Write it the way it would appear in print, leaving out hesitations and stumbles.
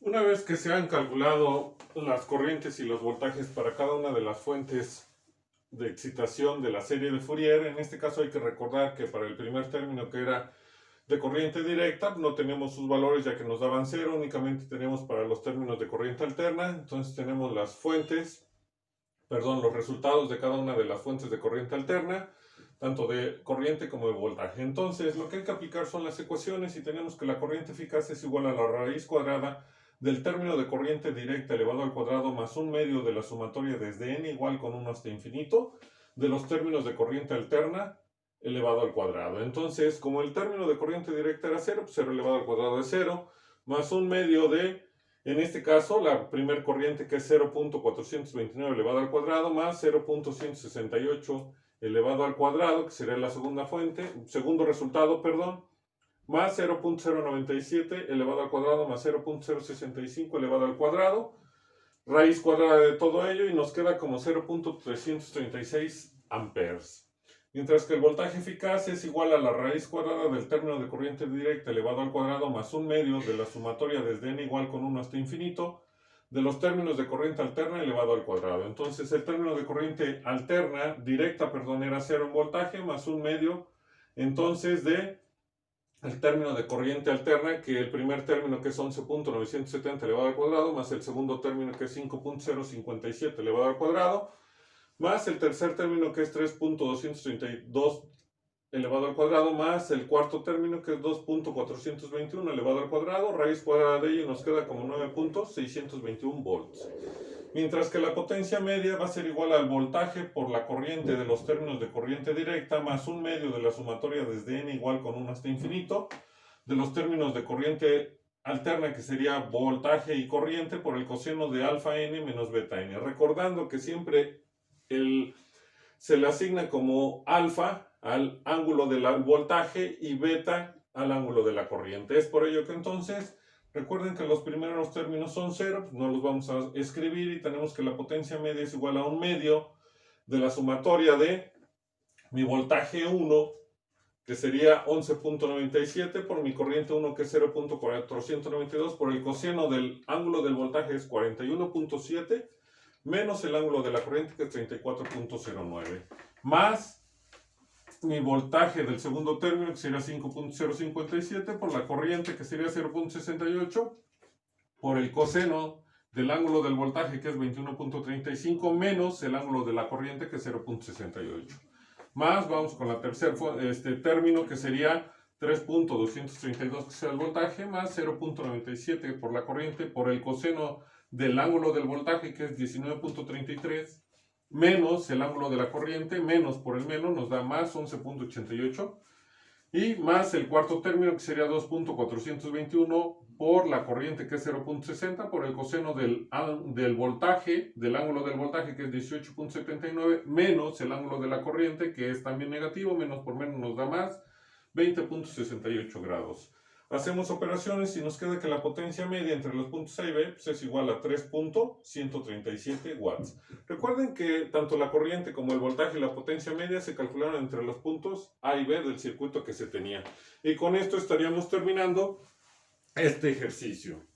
Una vez que se han calculado las corrientes y los voltajes para cada una de las fuentes de excitación de la serie de Fourier, en este caso hay que recordar que para el primer término, que era de corriente directa, no tenemos sus valores ya que nos daban cero, únicamente tenemos para los términos de corriente alterna. Entonces tenemos los resultados de cada una de las fuentes de corriente alterna, tanto de corriente como de voltaje. Entonces lo que hay que aplicar son las ecuaciones y tenemos que la corriente eficaz es igual a la raíz cuadrada del término de corriente directa elevado al cuadrado más un medio de la sumatoria desde n igual con 1 hasta infinito de los términos de corriente alterna elevado al cuadrado. Entonces, como el término de corriente directa era 0, pues 0 elevado al cuadrado es 0, más un medio de, en este caso, la primer corriente que es 0.429 elevado al cuadrado, más 0.168 elevado al cuadrado, que sería la segundo resultado, más 0.097 elevado al cuadrado más 0.065 elevado al cuadrado, raíz cuadrada de todo ello, y nos queda como 0.336 amperes. Mientras que el voltaje eficaz es igual a la raíz cuadrada del término de corriente directa elevado al cuadrado más un medio de la sumatoria desde n igual con 1 hasta infinito de los términos de corriente alterna elevado al cuadrado. Entonces el término de corriente directa, era 0 en voltaje, más un medio entonces de el término de corriente alterna, que el primer término que es 11.970 elevado al cuadrado, más el segundo término que es 5.057 elevado al cuadrado, más el tercer término que es 3.232 elevado al cuadrado, más el cuarto término que es 2.421 elevado al cuadrado, raíz cuadrada de ello nos queda como 9.621 volts. Mientras que la potencia media va a ser igual al voltaje por la corriente de los términos de corriente directa más un medio de la sumatoria desde n igual con 1 hasta infinito de los términos de corriente alterna, que sería voltaje y corriente, por el coseno de alfa n menos beta n. Recordando que siempre se le asigna como alfa al ángulo del voltaje y beta al ángulo de la corriente. Es por ello que entonces recuerden que los primeros términos son 0, no los vamos a escribir, y tenemos que la potencia media es igual a un medio de la sumatoria de mi voltaje 1, que sería 11.97, por mi corriente 1, que es 0.492, por el coseno del ángulo del voltaje es 41.7, menos el ángulo de la corriente, que es 34.09, más mi voltaje del segundo término, que sería 5.057, por la corriente, que sería 0.68, por el coseno del ángulo del voltaje, que es 21.35, menos el ángulo de la corriente, que es 0.68. Más, vamos con la tercer término, que sería 3.232, que sea el voltaje, más 0.97 por la corriente, por el coseno del ángulo del voltaje, que es 19.33, menos el ángulo de la corriente, menos por el menos, nos da más 11.88, y más el cuarto término, que sería 2.421 por la corriente, que es 0.60, por el coseno del voltaje, del ángulo del voltaje, que es 18.79, menos el ángulo de la corriente, que es también negativo, menos por menos nos da más 20.68 grados. Hacemos operaciones y nos queda que la potencia media entre los puntos A y B es igual a 3.137 watts. Recuerden que tanto la corriente como el voltaje y la potencia media se calcularon entre los puntos A y B del circuito que se tenía. Y con esto estaríamos terminando este ejercicio.